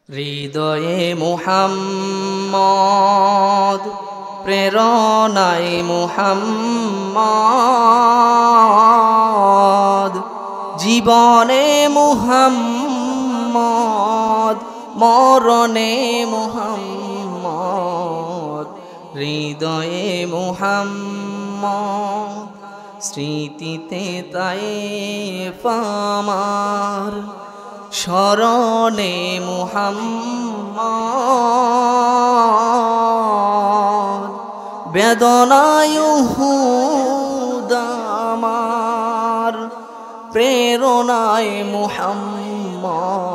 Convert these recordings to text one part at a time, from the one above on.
হৃদয়ে মুহাম্মদ, প্রেরণায় মুহাম্মদ, জীবনে মুহাম্মদ, মরণে মুহাম্মদ। হৃদয়ে মুহাম্মদ, স্মৃতিতে তায়েফ আমার, স্মরণে মুহাম্মদ, বেদনায় উহুদ আমার, প্রেরণায় মুহাম্মদ।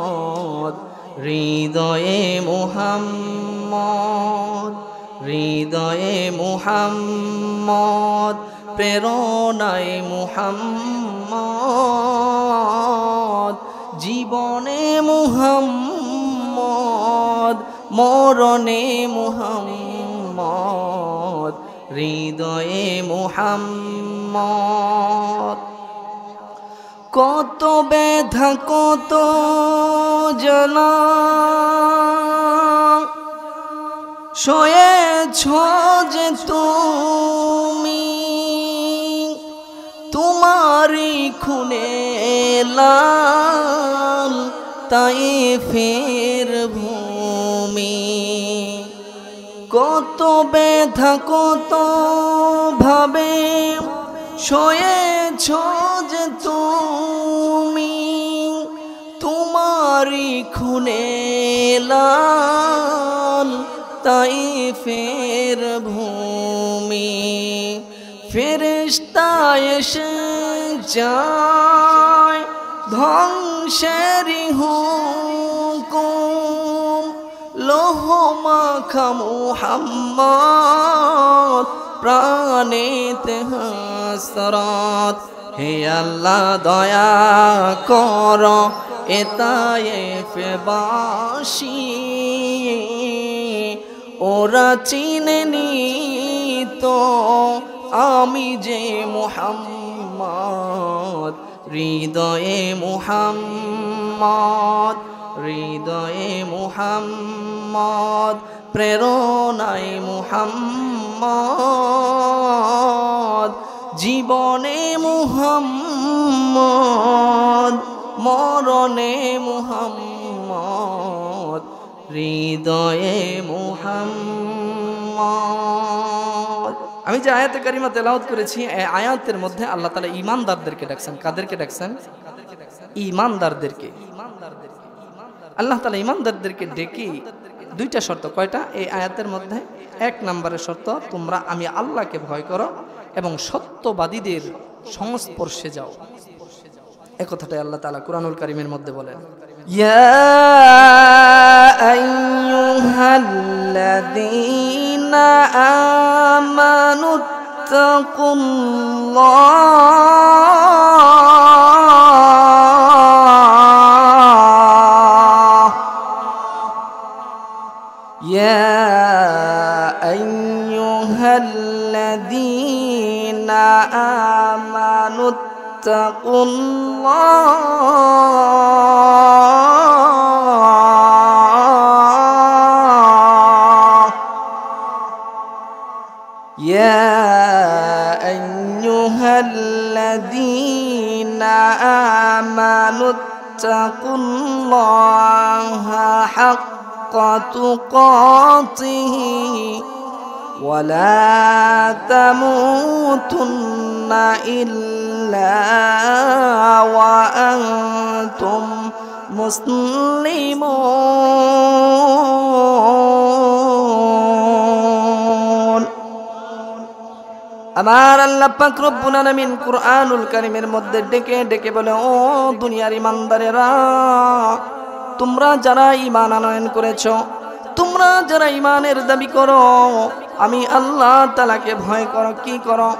হৃদয়ে মুহাম্মদ, হৃদয়ে মুহাম্মদ, প্রেরণায় মুহাম্মদ, জীবনে মুহাম্মদ, মরণে মুহাম্মদ। হৃদয়ে মুহাম্মদ, কত ব্যথা কত জ্বালা সয়েছ যে তুমি, তোমারি খুনে লাল তায়েফের ভূমি। কত ব্যথা কত ভাবে সয়েছ যে তুমি, তোমারি খুনে লাল তায়েফের ভূমি। ফেরেশতা এসে যায় ধ্বংসেরই হুকুম, লৌহ মাখা মুহাম্মদ, প্রাণেতে হাসরাত। হে আল্লাহ দয়া কর এ তায়েফবাসী, ওরা চিনেনি তো আমি যে মুহাম্মদ। হৃদয়ে মুহাম্মদ, হৃদয়ে মুহাম্মদ, প্রেরণায় মুহাম্মদ, জীবনে মুহাম্মদ, মরণে মুহাম্মদ। হৃদয়ে মুহাম্মদ। আমি যে আয়াতে কারিমা তেলাওয়াত করেছি, এই আয়াতের মধ্যে আল্লাহ তাআলা ঈমানদারদেরকে ডাকছেন। কাদেরকে ডাকছেন? ঈমানদারদেরকে। আল্লাহ তাআলা ঈমানদারদেরকে ডেকে দুইটা শর্ত, কয়টা এই আয়াতের মধ্যে? এক নম্বরের শর্ত, তোমরা আমি আল্লাহকে ভয় করো এবং সত্যবাদীদের সংস্পর্শে যাও। এই কথাটাই আল্লাহ তাআলা কুরআনুল কারীমের মধ্যে বলেন, ইয়া আইয়ুহাল্লাযীনা আমানুত্তাকুল্লাহ, ইয়া আইয়ুহাল্লাযীনা আমানুত্তাকুল্লাহ, ইয়া আইয়ুহাল্লাযীনা আমানুত্তাকুল্লাহা হাক্কা তুকাতিহি ওয়ালা তামুতুন্না ইল্লা ওয়া আনতুম মুসলিমুন। আমার আল্লাহ পাক রব্বুল আলামিন কুরআনুল কারীমের মধ্যে ডেকে ডেকে বলে, ও দুনিয়ার ঈমানদারেরা, তোমরা যারা ঈমান আনয়ন করেছো, তোমরা যারা ঈমানের দাবি করো, আমি আল্লাহ তাআলাকে ভয় করো। কি করো?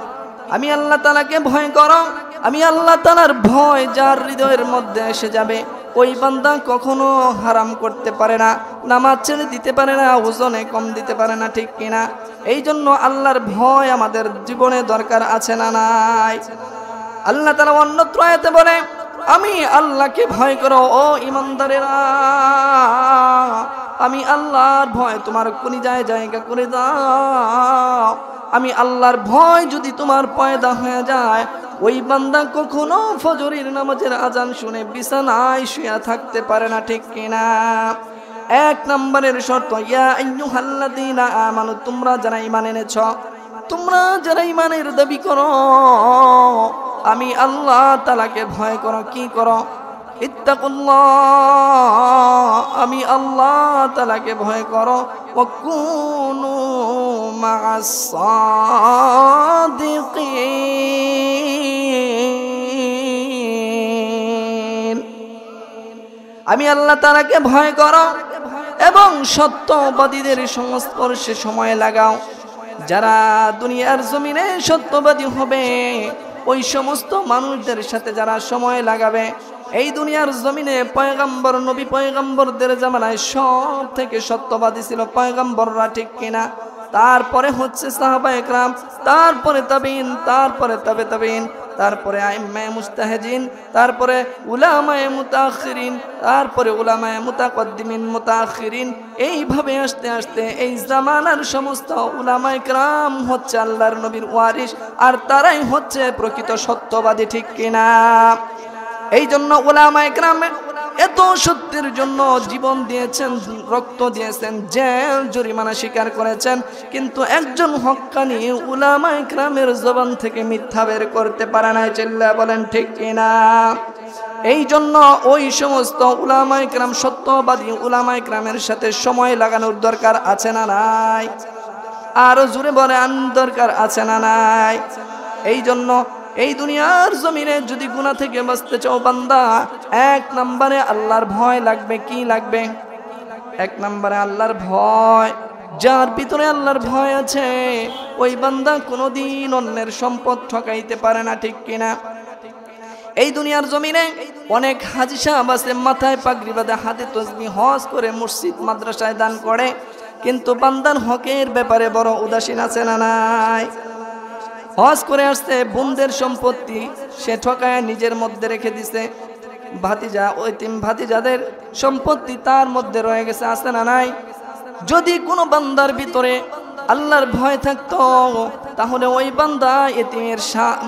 আমি আল্লাহ তাআলাকে ভয় করো। আমি আল্লাহ তাআলার ভয় যার হৃদয়ের মধ্যে এসে যাবে, ওই বান্দা কখনো হারাম করতে পারে না, নামাজ ছেড়ে দিতে পারে না, ওজনে কম দিতে পারে না, ঠিক কিনা? এই জন্য আল্লাহর ভয় আমাদের জীবনে দরকার আছে না নাই? আল্লাহ তাআলা অন্যত্র আয়াতে বলে, আমি আল্লাহকে ভয় করো ও ঈমানদারেরা। আমি আল্লাহর ভয় তোমার কলিজায় জায়গা করে দাও। আমি আল্লাহর ভয় যদি তোমার পয়দা হয়ে যায়, ওই বান্দা কখনো ফজরের নামাজের আজান শুনে বিছানায় শুয়ে থাকতে পারে না, ঠিক কিনা? এক নম্বরের শর্ত, ইয়া আইয়ুহাল্লাযীনা আমানু, তোমরা যারা ঈমান এনেছ, তোমরা যারা ঈমানের দাবি করো, আমি আল্লাহ তাআলাকে ভয় করো। কি করো? ইত্তাকুল্লাহ, আমি আল্লাহ তাআলাকে ভয় করো। ওয়া কুনু মা'আস সাদিকিন, আমি আল্লাহ তাআলাকে ভয় করো এবং সত্যবাদীদের সংস্পর্শে সময় লাগাও। যারা দুনিয়ার জমিনে সত্যবাদী হবে, ওই সমস্ত মানুষদের সাথে যারা সময় লাগাবে, এই দুনিয়ার জমিনে পয়গম্বর নবী পয়গম্বরদের জামানায় সব থেকে সত্যবাদী ছিল পয়গম্বররা, ঠিক কিনা? তারপরে হচ্ছে সাহাবায়ে কেরাম, তারপরে তাবিঈন, তারপরে তাবে তাবিঈন, তারপরে আইম্মায়ে মুজতাহিদিন, তারপরে উলামায়ে মুতাআখিরিন, তারপরে উলামায়ে মুতাকদ্দিমিন মুতাআখিরিন। এইভাবে আস্তে আস্তে এই জামানার সমস্ত উলামায়ে কেরাম হচ্ছে আল্লাহর নবীর ওয়ারিস, আর তারাই হচ্ছে প্রকৃত সত্যবাদী, ঠিক কিনা? এই জন্য উলামায়ে কেরাম এত সত্যের জন্য জীবন দিয়েছেন, রক্ত দিয়েছেন, জেল জরিমানা স্বীকার করেছেন, কিন্তু একজন হক্কানি উলামায়ে কেরামের জবান থেকে মিথ্যা বের করতে পারে না। চিল্লা বলেন ঠিক কিনা? এই জন্য ওই সমস্ত উলামায়ে কেরাম, সত্যবাদী উলামায়ে কেরামের সাথে সময় লাগানোর দরকার আছে না নাই? আরো জোরে বলেন, দরকার আছে না নাই? এই জন্য এই দুনিয়ার জমিনে যদি গুনাহ থেকে বাঁচতে চাও বান্দা, এক নম্বরে আল্লাহর ভয় লাগবে। কি লাগবে? এক নম্বরে আল্লাহর ভয়। যার ভিতরে আল্লাহর ভয় আছে, ওই বান্দা কোনোদিন অন্যের সম্পদ ঠকাইতে পারে না, ঠিক কিনা? এই দুনিয়ার জমিনে অনেক হাজী সাহেব আছে, মাথায় পাগড়ি বাঁধে, হাতে তসবিহ, হজ করে, মসজিদ মাদ্রাসায় দান করে, কিন্তু বান্দার হকের ব্যাপারে বড় উদাসীন আছে না নাই? হজ করে আসছে, বোনদের সম্পত্তি সে ঠকায় নিজের মধ্যে রেখে দিছে, ভাতিজা, ওই তিন ভাতিজাদের সম্পত্তি তার মধ্যে রয়ে গেছে, আছে না নাই? যদি কোনো বান্দার ভিতরে আল্লাহর ভয় থাকতো, তাহলে ওই বান্দা এতিমের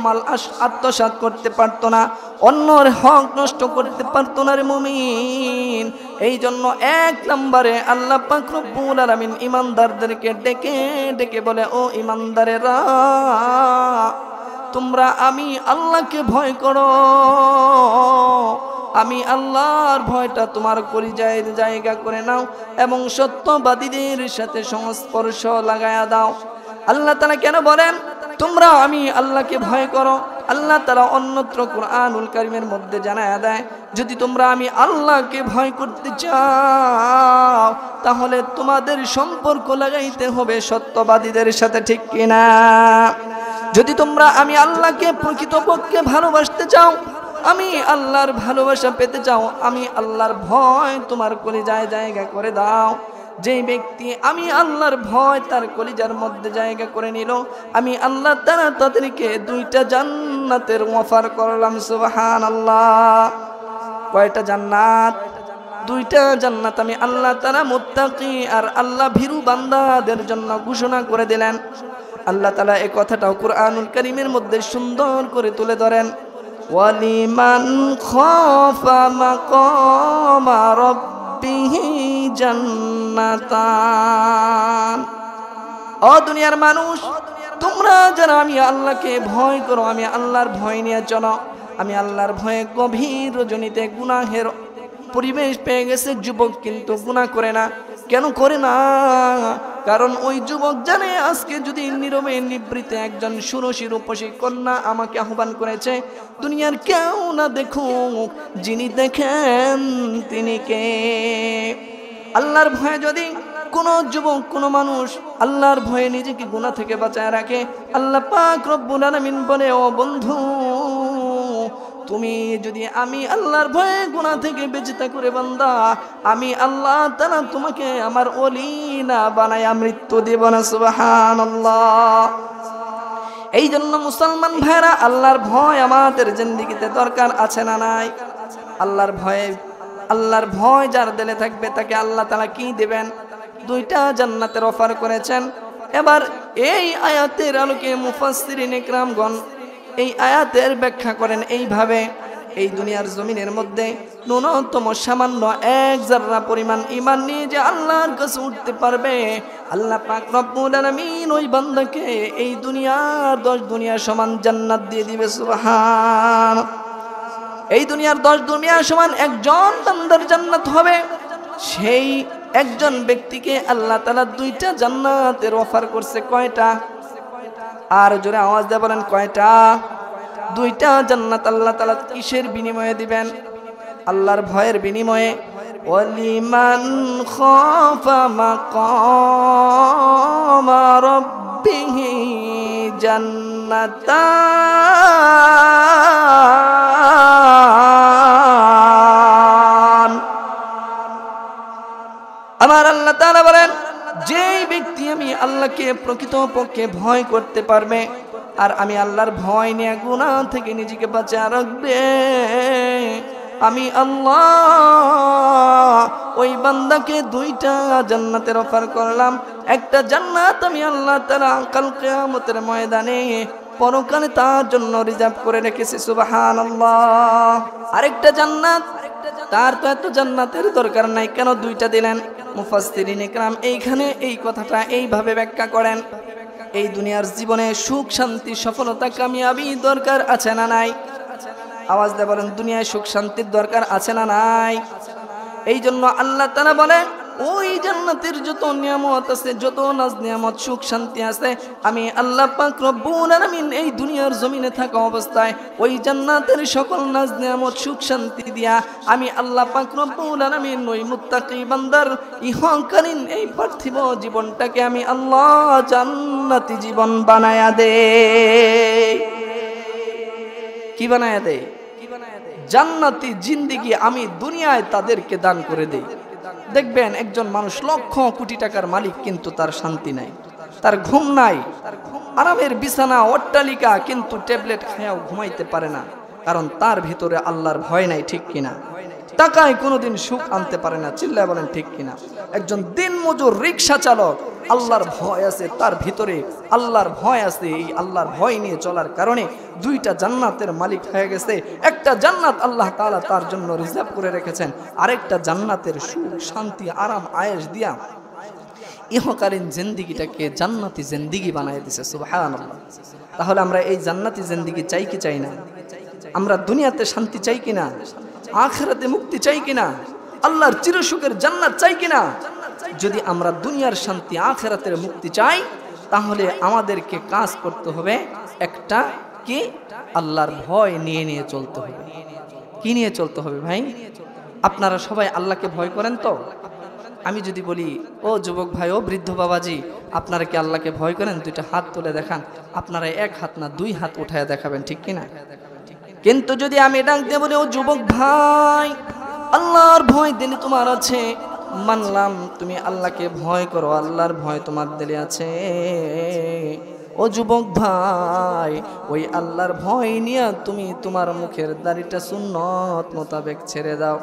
মাল আত্মসাৎ করতে পারতো না, অন্যর হক নষ্ট করতে পারতো না রে মুমিন। এই জন্য এক নম্বরে আল্লাহ পাক রব্বুল আলামিন ইমানদারদেরকে ডেকে ডেকে বলে, ও ইমানদারেরা, তোমরা আমি আল্লাহকে ভয় করো। আমি আল্লাহর ভয়টা তোমার কলিজায় জায়গা করে নাও এবং সত্যবাদীদের সাথে সংস্পর্শ লাগায়া দাও। আল্লাহ তাআলা কেন বলেন তোমরা আমি আল্লাহকে ভয় করো? আল্লাহ তাআলা অন্যত্র কুরআনুল কারীমের মধ্যে জানায়া দেয়, যদি তোমরা আমি আল্লাহকে ভয় করতে চাও, তাহলে তোমাদের সম্পর্ক লাগাইতে হবে সত্যবাদীদের সাথে, ঠিক কিনা? যদি তোমরা আমি আল্লাহকে প্রকৃতপক্ষে ভালোবাসতে চাও, আমি আল্লাহর ভালোবাসা পেতে চাও, আমি আল্লাহর ভয় তোমার কলিজায় জায়গা করে দাও। যেই ব্যক্তি আমি আল্লাহর ভয় তার কলিজার মধ্যে জায়গা করে নিল, আমি আল্লাহ তাআলা তাদেরকে দুইটা জান্নাতের অফার করলাম। সুবহানাল্লাহ। কয়টা জান্নাত? দুইটা জান্নাত আমি আল্লাহ তাআলা মুত্তাকি আর আল্লাহ ভীরু বান্দাদের জন্য ঘোষণা করে দিলেন। আল্লাহ তাআলা এই কথাটাও কুরআনুল কারীমের মধ্যে সুন্দর করে তুলে ধরেন, ওয়ালিমান খাফা মাকামা রাব্বিহি জান্নাতান। ও দুনিয়ার মানুষ, তোমরা যারা আমি আল্লাহকে ভয় করো, আমি আল্লাহর ভয় নিয়ে চলো। আমি আল্লাহর ভয়ে গভীর রজনীতে গুনাহের পরিবেশ পেয়ে গেছে যুবক, কিন্তু গুনাহ করে না। কেন করে না? কারণ ওই যুবক জানে, আজকে যদি নীরবে নিবৃতে একজন ষোড়শী রূপসী কন্যা আমাকে আহ্বান করেছে, দুনিয়ার কেউ না দেখুক, যিনি দেখেন তিনি কে। আল্লাহর ভয়ে যদি কোনো যুবক, কোনো মানুষ আল্লাহর ভয়ে নিজেকে গুনাহ থেকে বাঁচায় রাখে, আল্লাহ পাক রব্বুল আলামিন বলে, ও বন্ধু, তুমি যদি আমি আল্লাহর ভয়ে গুনাহ থেকে বেঁচে থাকো রে বান্দা, আমি আল্লাহ তাআলা তোমাকে আমার ওলি না বানায়া মৃত্যু দেব না। সুবহানাল্লাহ। এই জন্য মুসলমান ভাইরা, আল্লাহর ভয় আমাদের জিন্দেগিতে দরকার আছে না নাই? আল্লাহর ভয়ে আল্লাহর ভয় যার দিলে থাকবে তাকে আল্লাহ তাআলা কি দিবেন? দুইটা জান্নাতের অফার করেছেন। এবার এই আয়াতের আলোকে মুফাসসিরিন ইকরামগণ এই আয়াতের ব্যাখ্যা করেন এইভাবে, এই দুনিয়ার জমিনের মধ্যে ন্যূনতম সামান্য এক জাররা পরিমাণ ঈমান নিয়ে যে আল্লাহর কাছে উঠতে পারবে, আল্লাহ পাক রব্বুল আলামিন ওই বান্দাকে এই দুনিয়ার 10 দুনিয়া সমান জান্নাত দিয়ে দিবে। সুবহান। এই দুনিয়ার 10 দুনিয়া সমান একজন বান্দার জান্নাত হবে। সেই একজন ব্যক্তিকে আল্লাহ তাআলা দুইটা জান্নাতের অফার করছে। কয়টা? আর জোরে আওয়াজ দিয়ে বলেন কয়টা? দুইটা জান্নাত আল্লাহ তাআলা কিসের বিনিময়ে দিবেন? আল্লাহর ভয়ের বিনিময়ে। ওয়ালিমান খাফা মাকামা রাব্বিহি জান্নাতান। আমার আল্লাহ তাআলা বলেন, যেই ব্যক্তি আমি আল্লাহকে প্রকৃতপক্ষে ভয় করতে পারবে আর আমি আল্লাহর ভয় নিয়ে গুনাহ থেকে নিজেকে বাঁচিয়ে রাখবে, আমি আল্লাহ ওই বান্দাকে দুইটা জান্নাতের অফার করলাম। একটা জান্নাত আমি আল্লাহ তাআলা কাল কিয়ামতের ময়দানে পরকালে তার জন্য রিজার্ভ করে রেখেছি। সুবহানাল্লাহ। আরেকটা জান্নাত, তার তো এত জান্নাতের দরকার নাই, কেন দুইটা দিলেন? মুফাসসিরিন ইকরাম এইখানে এই কথাটা এইভাবে ব্যাখ্যা করেন, এই দুনিয়ার জীবনে সুখ শান্তি সফলতা কামিয়াবি দরকার আছে না নাই? আওয়াজ দিয়ে বলেন, দুনিয়ায় সুখ শান্তির দরকার আছে না নাই? এই জন্য আল্লাহ তাআলা বলেন, ওই জান্নাতের যত নিয়ামত আছে, যত নাজ নিয়ামত সুখ শান্তি আছে, আমি আল্লাহ পাক রব্বুল আলামিন এই দুনিয়ার জমিনে থাকা অবস্থায় ওই জান্নাতের সকল নাজ নিয়ামত সুখ শান্তি দিয়া আমি আল্লাহ পাক রব্বুল আলামিন ওই মুত্তাকি বান্দার ইহকালীন এই পার্থিব জীবনটাকে আমি আল্লাহ জান্নাতি জীবন বানায়া দেই। কি বানায়া দেই? জান্নাতি জিন্দেগি আমি দুনিয়ায় তাদেরকে দান করে দেই। দেখবেন একজন মানুষ লক্ষ কোটি টাকার মালিক, কিন্তু তার শান্তি নাই, তার ঘুম নাই, আরামের বিছানা অট্টালিকা, কিন্তু ট্যাবলেট খেয়েও ঘুমাইতে পারে না, কারণ তার ভিতরে আল্লাহর ভয় নাই। ঠিক কিনা? টাকায় কোনোদিন সুখ আনতে পারে না। চিল্লায় বলেন ঠিক কিনা? একজন দিনমজুর রিকশা চালক, আল্লাহর ভয় আছে তার ভিতরে, আল্লাহর ভয় আছে। এই আল্লাহর ভয় নিয়ে চলার কারণে দুইটা জান্নাতের মালিক হয়ে গেছে। একটা জান্নাত আল্লাহ তাআলা তার জন্য রিজার্ভ করে রেখেছেন, আরেকটা জান্নাতের সুখ শান্তি আরাম আয়েশ দিয়া ইহকালীন জিন্দেগিটাকে জান্নাতি জিন্দেগি বানায় দিয়েছে। সুবহানাল্লাহ। তাহলে আমরা এই জান্নাতি জিন্দেগি চাই কি চাই না? আমরা দুনিয়াতে শান্তি চাই কিনা? আখিরাতে মুক্তি চাই কিনা? আল্লাহর চিরসুখের জান্নাত চাই কিনা? যদি আমরা দুনিয়ার শান্তি আখিরাতের মুক্তি চাই, তাহলে আমাদেরকে কাজ করতে হবে একটা, কি? আল্লাহর ভয় নিয়ে নিয়ে চলতে হবে। কি নিয়ে চলতে হবে ভাই? আপনারা সবাই আল্লাহকে ভয় করেন তো? আমি যদি বলি, ও যুবক ভাই, ও বৃদ্ধ বাবাজি, আপনারা কি আল্লাহকে ভয় করেন? দুইটা হাত তুলে দেখান। আপনারা এক হাত না 2 হাত উঠায় দেখাবেন, ঠিক কিনা? কিন্তু যদি আমি ডাক দিয়ে বলি, ও যুবক ভাই, আল্লাহর ভয় দিলে তোমার আছে, মানলাম তুমি আল্লাহকে ভয় করো, আল্লাহর ভয় তোমার দিলে আছে, ও যুবক ভাই, ওই আল্লাহর ভয় নিয়ে তুমি তোমার মুখের দাড়িটা সুন্নত মোতাবেক ছেড়ে দাও,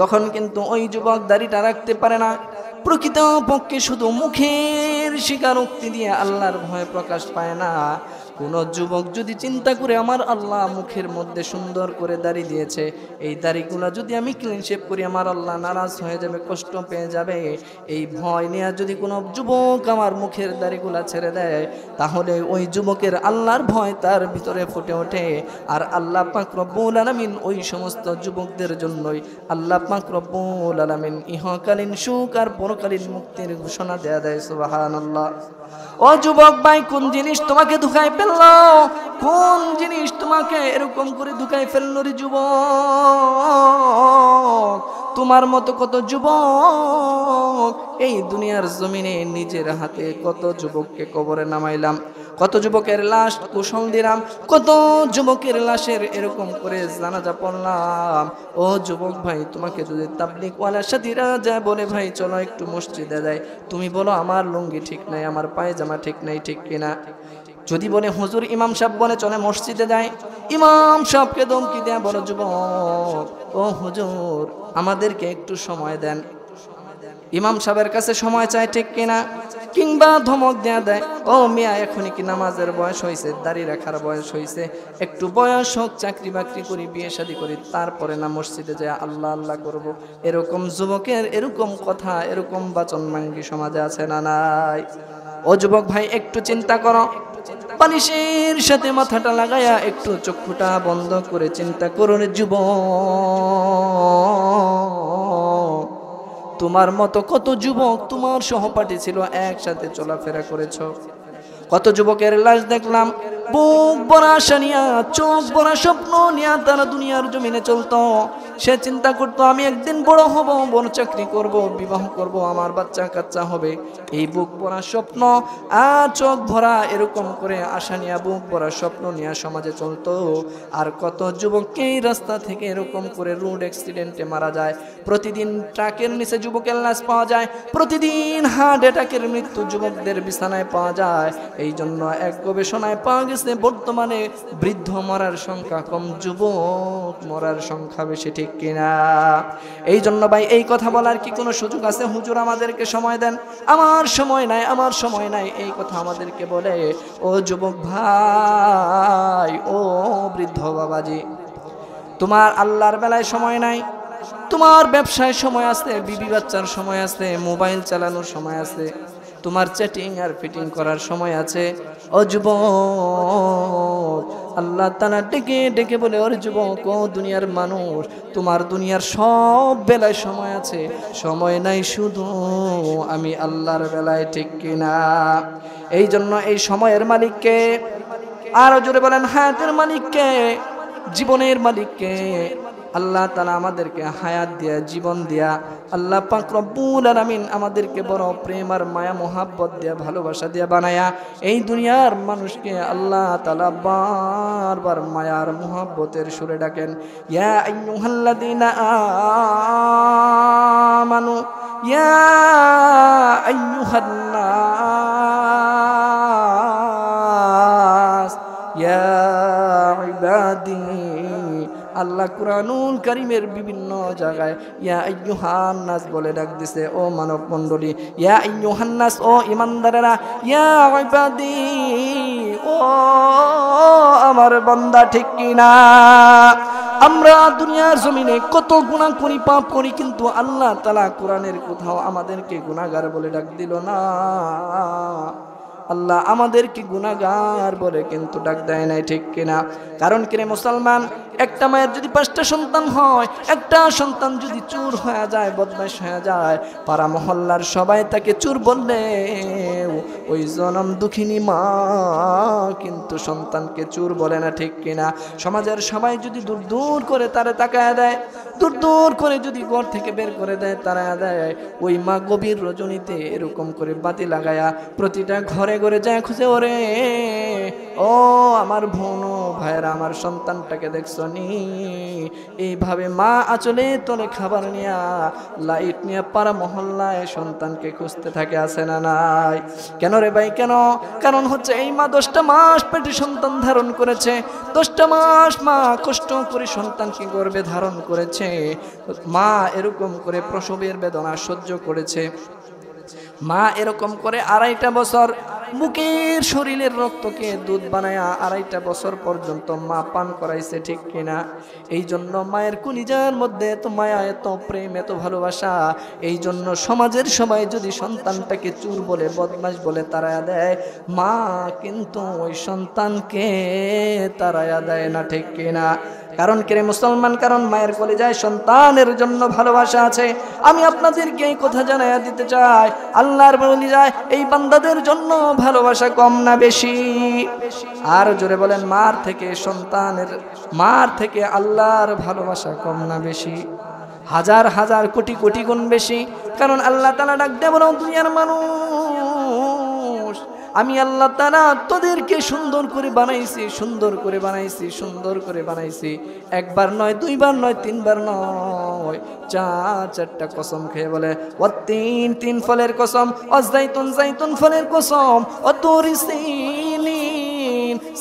তখন কিন্তু ওই যুবক দাড়িটা রাখতে পারে না। প্রকৃতপক্ষে শুধু মুখের স্বীকারোক্তি দিয়ে আল্লাহর ভয় প্রকাশ পায় না। কোন যুবক যদি চিন্তা করে, আমার আল্লাহ মুখের মধ্যে সুন্দর করে দাড়ি দিয়েছে, এই দাড়িগুলা যদি আমি ক্লিন শেভ করি, আমার আল্লাহ নারাজ হয়ে যাবে, কষ্ট পেয়ে যাবে, এই ভয় নিয়ে যদি কোনো যুবক আমার মুখের দাড়িগুলা ছেড়ে দেয়, তাহলে ওই যুবকের আল্লাহর ভয় তার ভিতরে ফুটে ওঠে। আর আল্লাহ পাক রব্বুল আলামিন ওই সমস্ত যুবকদের জন্যই আল্লাহ পাক রব্বুল আলামিন ইহকালীন সুখ আর পরকালীন মুক্তির ঘোষণা দেয়। সুবহানাল্লাহ। ও যুবক ভাই, কোন জিনিস তোমাকে ধোঁকায় ফেললো? কোন জিনিস তোমাকে এরকম করে ধোঁকায় ফেললো রে যুবক? তোমার মতো কত যুবক এই দুনিয়ার জমিনে নিজের হাতে কত যুবককে কবরে নামাইলাম, কত যুবকের লাশ কুশল দিলাম, কত যুবকের লাশের এরকম করে জানাজা পড়লাম। ও যুবক ভাই, তোমাকে যদি তাবলীগওয়ালা সাথীরা যায় বলে, ভাই চলো একটু মসজিদে যাই, তুমি বলো আমার লুঙ্গি ঠিক নাই, আমার পায়জামা ঠিক নাই, ঠিক কিনা? যদি বলে হুজুর ইমাম সাহেব বলে চলে মসজিদে যায়, ইমাম সাহেবকে ধমকি দেয়া বড় যুবক, ও হুজুর আমাদেরকে একটু সময় দেন। ইমাম সাহেবের কাছে সময় চায়, ঠিক কিনা? কিংবা ধমক দেয়া দেয়, ও মিয়া এখনই কি নামাজের বয়স হয়েছে, দাড়ি রাখার বয়স হয়েছে, একটু বয়স হোক, চাকরি বাকরি করি, বিয়ে শাদী করি, তারপরে না মসজিদে যায় আল্লাহ আল্লাহ করব। এরকম যুবকের এরকম কথা, এরকম বাচন মাঙ্গি সমাজে আছে না নাই? ও যুবক ভাই একটু চিন্তা করো, বালিশের সাথে মাথাটা লাগায়া একটু চক্ষুটা বন্ধ করে চিন্তা করুন যুবক। তোমার মতো কত যুবক তোমার সহপাঠী ছিল, একসাথে চলাফেরা করেছো। কত যুবকের লাশ দেখলাম, বুক ভরা আশা নিয়া, চোখ ভরা স্বপ্ন নিয়া তারা দুনিয়ার জমিনে চলতো। সে চিন্তা করতো আমি একদিন বড় হব, বড় চাকরি করব, বিবাহ করব, আমার বাচ্চা কাচ্চা হবে। এই বুক ভরা স্বপ্ন আর চোখ ভরা এরকম করে আশা নিয়া, বুক ভরা স্বপ্ন নিয়া সমাজে চলতো। আর কত যুবককে এই রাস্তা থেকে এরকম করে রোড অ্যাক্সিডেন্টে মারা যায়। প্রতিদিন ট্রাকের নিচে যুবকের লাশ পাওয়া যায়, প্রতিদিন হার্ট অ্যাটাকের মৃত্যু যুবকদের বিছানায় পাওয়া যায়। এই জন্য এক গবেষণায় পাওয়া গেছে বর্তমানে বৃদ্ধ মরার সংখ্যা কম, যুবক মরার সংখ্যা বেশি, ঠিক কিনা? এই জন্য ভাই এই কথা বলার কি কোনো সুযোগ আছে? হুজুর আমাদেরকে সময় দেন, আমার সময় নাই, আমার সময় নাই, এই কথা আমাদেরকে বলে। ও যুবক ভাই, ও বৃদ্ধ বাবাজি, তোমার আল্লাহর বেলায় সময় নাই, তোমার ব্যবসায় সময় আছে, বিবি বাচ্চার সময় আছে, মোবাইল চালানোর সময় আছে, তোমার চ্যাটিং আর ফিটিং করার সময় আছে। ও যুবক, আল্লাহ তাআলা ডেকে ডেকে বলে, ওরে যুবক, ও দুনিয়ার মানুষ, তোমার দুনিয়ার সব বেলায় সময় আছে, সময় নাই শুধু আমি আল্লাহর বেলায়, ঠিক কিনা? এই জন্য এই সময়ের মালিককে, আরো জোরে বলেন হায়াতের মালিককে, জীবনের মালিককে, আল্লাহ তাআলা আমাদেরকে হায়াত দিয়া, জীবন দিয়া, আল্লাহ পাক রব্বুল আলামিন আমাদেরকে বড় প্রেম আর মায়া মোহাব্বত দিয়া, ভালোবাসা দিয়া বানায়া এই দুনিয়ার মানুষকে আল্লাহ তাআলা বারবার মায়ার মোহাব্বতের সুরে ডাকেন, ইয়া আইয়ুহাল্লাযীনা আমানু, ইয়া আইয়ুহান নাস, ইয়া ইবাদি। আল্লাহ কুরআনুল কারীমের বিভিন্ন জায়গায় ইয়া আইয়ুহান নাস বলে ডাক দিছে। ও মানব মণ্ডলী, ইয়া আইয়ুহান নাস, ও ইমানদারেরা, ইয়া ইবাদি, ও আমার বান্দা, ঠিক কিনা? আমরা দুনিয়ার জমিনে কত গুনাহ করি, পাপ করি, কিন্তু আল্লাহ তাআলা কোরআনের কোথাও আমাদেরকে গুনাহগার বলে ডাক দিল না। আল্লাহ আমাদেরকে গুনাহগার বলে কিন্তু ডাক দেয় নাই, ঠিক কিনা? কারণ কিরে মুসলমান, একটা মায়ের যদি 5টা সন্তান হয়, একটা সন্তান যদি চোর হয়ে যায়, বদমাশ হয়ে যায়, পাড়া মহল্লার সবাই তাকে চোর বললে ওই জনম দুঃখিনী মা কিন্তু সন্তানকে চোর বলে না, ঠিক কিনা? সমাজের সবাই যদি দূর দূর করে তারে তাকায় দেয়, দূর দূর করে যদি ঘর থেকে বের করে দেয়, তারা দেয়, ওই মা গভীর রজনীতে এরকম করে বাতি লাগায়া প্রতিটা ঘরে ঘরে যায় খুঁজে, ওরে ও আমার বোন, ভাইরা, আমার সন্তানটাকে দেখছো নি? এইভাবে মা আঁচলে তোলে খাবার নিয়া, লাইট নিয়ে পাড়া মহল্লায় সন্তানকে খুঁজতে থাকে, আছে না নাই? কেন রে ভাই, কেন? কারণ হচ্ছে এই মা 10টা মাস পেটে সন্তান ধারণ করেছে, 10টা মাস মা কষ্ট করে সন্তানকে গর্ভে ধারণ করেছে, মা এরকম করে প্রসবের বেদনা সহ্য করেছে, মা এরকম করে 2.5টা বছর বুকের শরীরের রক্তকে দুধ বানায়া 2.5টা বছর পর্যন্ত মা পান করাইছে, ঠিক কিনা? এই জন্য মায়ের কলিজার মধ্যে এত মায়া, এত প্রেম, এত ভালোবাসা। এই জন্য সমাজের সবাই যদি সন্তানটাকে চোর বলে, বদমাশ বলে তাড়ায়া দেয়, মা কিন্তু ওই সন্তানকে তাড়ায়া দেয় না, ঠিক কিনা? কারণ কিরে মুসলমান, কারণ মায়ের কলিজায় সন্তানের জন্য ভালোবাসা আছে। আমি আপনাদেরকে এই কথা জানাইয়া দিতে চাই, আল্লাহর কলিজায় এই বান্দাদের জন্য ভালোবাসা কম না বেশি? আর জোরে বলেন, মার থেকে সন্তানের, মার থেকে আল্লাহর ভালোবাসা কম না বেশি? হাজার হাজার কোটি কোটি গুণ বেশি। কারণ আল্লাহ তাআলা ডাক দেব, দুনিয়ার মানুষ, আমি আল্লাহ তাআলা তোদেরকে সুন্দর করে বানাইছি, সুন্দর করে বানাইছি, সুন্দর করে বানাইছি। একবার নয়, দুইবার নয়, তিনবার নয়, 4টা কসম খেয়ে বলে, ও তিন ফলের কসম, ও জাইতুন ফলের কসম, ও তুর সিনিন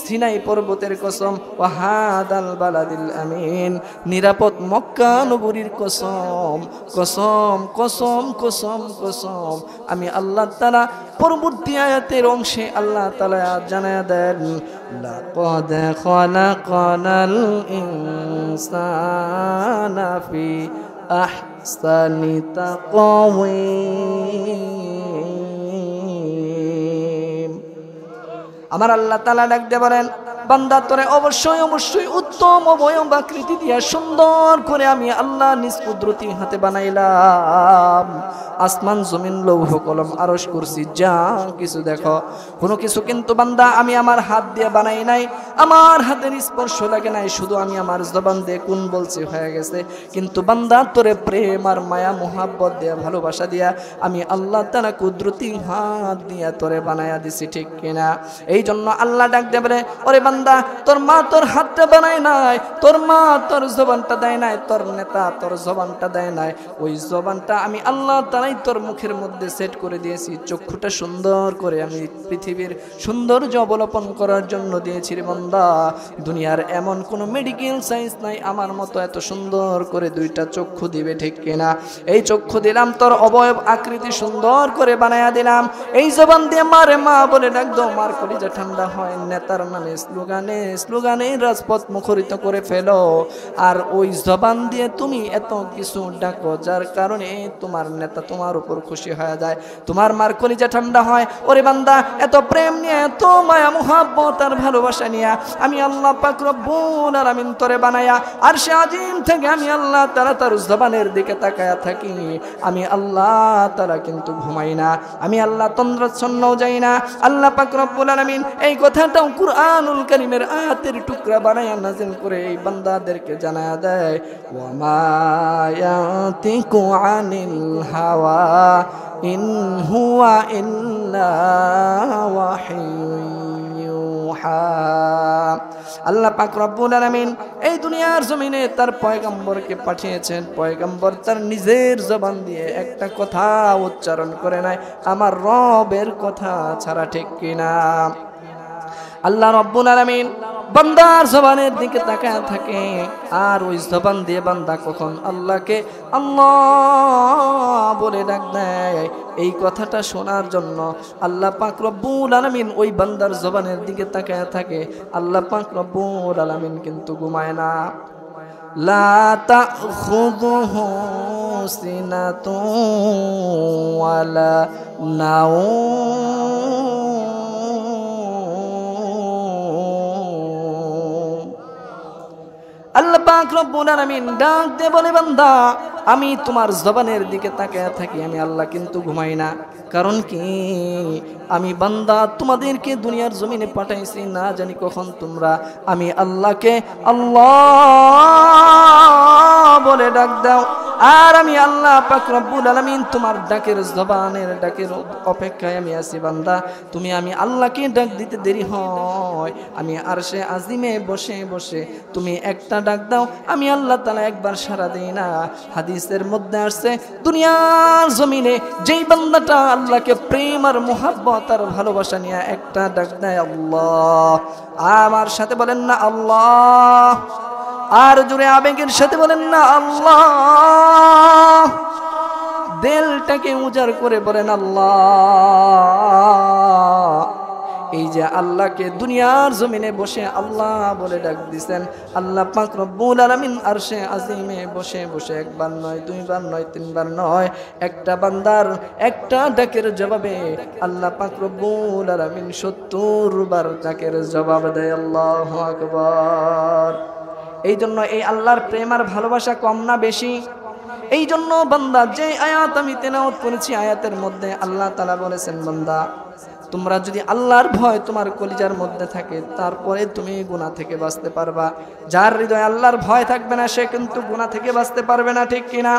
সিনাই পর্বতের কসম, ওয়া হাদাল বালাদিল আমিন, নিরাপদ মক্কা নগরীর কসম, কসম কসম কসম কসম। আমি আল্লাহ তাআলা পরবর্তী আয়াতের অংশে আল্লাহ তাআলা জানায়া দেন, লাকাদ খালাকানাল ইনসানা ফি আহসানি তাকওয়িম। আমার আল্লাহ তাআলা ডাক দিয়ে বলেন, বান্দা তোরে অবশ্যই অবশ্যই উত্তম অবয়ব আকৃতি দিয়া সুন্দর করে আমি আল্লাহ নিজ কুদরতি হাতে বানাইলাম। আসমান জমিন লৌহ কলম আরশ কুরসি যা কিছু দেখো, কোনো কিছু কিন্তু বান্দা আমি আমার হাত দিয়ে বানাই নাই, আমার হাতের স্পর্শ লাগে নাই, শুধু আমি আমার জবান দিয়ে কোন বলছি হয়ে গেছে। কিন্তু বান্দা তোরে প্রেম আর মায়া মোহাব্বত দিয়া ভালোবাসা দিয়া আমি আল্লাহ তাআলা কুদরতি হাত দিয়া তোরে বানায়া দিছি, ঠিক কিনা? এই জন্য আল্লাহ ডাক দিয়ে বলে, ওরে বান্দা তোর মা তোর হাতটা বানায় নাই, তোর মা তোর জবানটা দেয় নাই, তোর নেতা তোর জবানটা দেয় নাই, ওই জবানটা আমি আল্লাহ তাআলাই তোর মুখের মধ্যে সেট করে দিয়েছি। চক্ষুটা সুন্দর করে আমি পৃথিবীর সৌন্দর্য অবলোকন করার জন্য দিয়েছি রে বান্দা। দুনিয়ার এমন কোনো মেডিকেল সায়েন্স নাই আমার মতো এত সুন্দর করে দুইটা চক্ষু দিবে, ঠিক কিনা? এই চক্ষু দিলাম, তোর অবয়ব আকৃতি সুন্দর করে বানায়া দিলাম। এই জবান দিয়ে মারে মা বলে ডাক দাও, মার কলিজা ঠান্ডা হয়। নেতার নামে স্লোগানে স্লোগানে রাজপথ মুখরিত করে ফেলো, আর ওই জবান দিয়ে তুমি এত কিছু ডাকো যার কারণে তোমার নেতা তোমার উপর খুশি হয়ে যায়, তোমার মার কলিজা ঠান্ডা হয়। ওরে বান্দা এত প্রেম নিয়ে, এত মায়া মুহাব্বত আর ভালোবাসা নিয়ে আমি আল্লাহ পাক রব্বুল আলামিন তোরে বানায়া আরশে আজিম থেকে আমি আল্লাহ তাআলা তার জবানের দিকে তাকায়া থাকি। আমি আল্লাহ তাআলা কিন্তু ঘুমাই না, আমি আল্লাহ তন্দ্রাচ্ছন্নও যাই না। আল্লাহ পাক রব্বুল আলামিন এই কথাটাও কুরআনুল কারীমের আয়াতের টুকরা বানায়া নাযিল করে এই বান্দাদেরকে জানায়া দেয়, ওয়া মা ইয়াতিকু আনিল হাওয়া ইন হুয়া ইল্লা ওয়াহিয়ুহা। আল্লাহ পাক রব্বুল আলামিন এই দুনিয়ার জমিনে তার পয়গম্বরকে পাঠিয়েছেন। পয়গম্বর তার নিজের জবান দিয়ে একটা কথা উচ্চারণ করে নাই আমার রবের কথা ছাড়া, ঠিক কিনা? আল্লাহ রব্বুল আলামিন বান্দার জবানের দিকে তাকায় থাকে, আর ওই জবান দিয়ে বান্দা কখন আল্লাহকে আল্লাহ বলে ডাক দেয়, এই কথাটা শোনার জন্য আল্লাহ পাক রব্বুল আলামিন ওই বান্দার জবানের দিকে তাকায় থাকে। আল্লাহ পাক রব্বুল আলামিন কিন্তু ঘুমায় না। লা তাখুযুহু সিনাতুন ওয়ালা নাওম। আল্লাহ পাক রব্বুল আলামিন ডাক দিয়ে বলে, বান্দা আমি তোমার জবানের দিকে তাকায় থাকি, আমি আল্লাহ কিন্তু ঘুমাই না। কারণ কি? আমি বান্দা তোমাদেরকে দুনিয়ার জমিনে পাঠাইছি, না জানি কখন তোমরা আমি আল্লাহকে আল্লাহ বলে ডাক দাও। আর আমি আল্লাহ পাক রব্বুল আলামিন তোমার ডাকের জবানের ডাকের অপেক্ষায় আমি আছি। বান্দা তুমি আমি আল্লাহকে ডাক দিতে দেরি হয়, আমি আরশে আজিমে বসে বসে তুমি একটা ডাক দাও, আমি আল্লাহ তাআলা একবার সাড়া দেই না। হাদিসের মধ্যে আসছে, দুনিয়ার জমিনে যেই বান্দাটা আল্লাহকে প্রেম আর মুহাব্বত আর ভালোবাসা নিয়ে একটা ডাক দেয় আল্লাহ, আমার সাথে বলেন না আল্লাহ, আর জোরে আবেগের সাথে বলেন না আল্লাহ, দিলটাকে উজাড় করে বলেন আল্লাহ। এই যে আল্লাহকে দুনিয়ার জমিনে বসে আল্লাহ বলে ডাক দিছেন, আল্লাহ পাক রব্বুল আলামিন আরশে আজিমে বসে বসে একবার নয়, দুইবার নয়, তিনবার নয়, একটা বান্দার একটা ডাকের জবাবে আল্লাহ পাক রব্বুল আলামিন ৭০ বার ডাকের জবাব দেয়। আল্লাহু আকবার। এই জন্য এই আল্লাহর প্রেম আর ভালোবাসা কম না বেশি? এই জন্য বান্দা যে আয়াত আমি তেলাওয়াত করেছি, আয়াতের মধ্যে আল্লাহ তাআলা বলেছেন, বান্দা তোমরা যদি আল্লাহর ভয় তোমার কলিজার মধ্যে থাকে তারপরে তুমি গুনাহ থেকে বাঁচতে পারবা। যার হৃদয়ে আল্লাহর ভয় থাকবে না সে কিন্তু গুনাহ থেকে বাঁচতে পারবে না, ঠিক কিনা?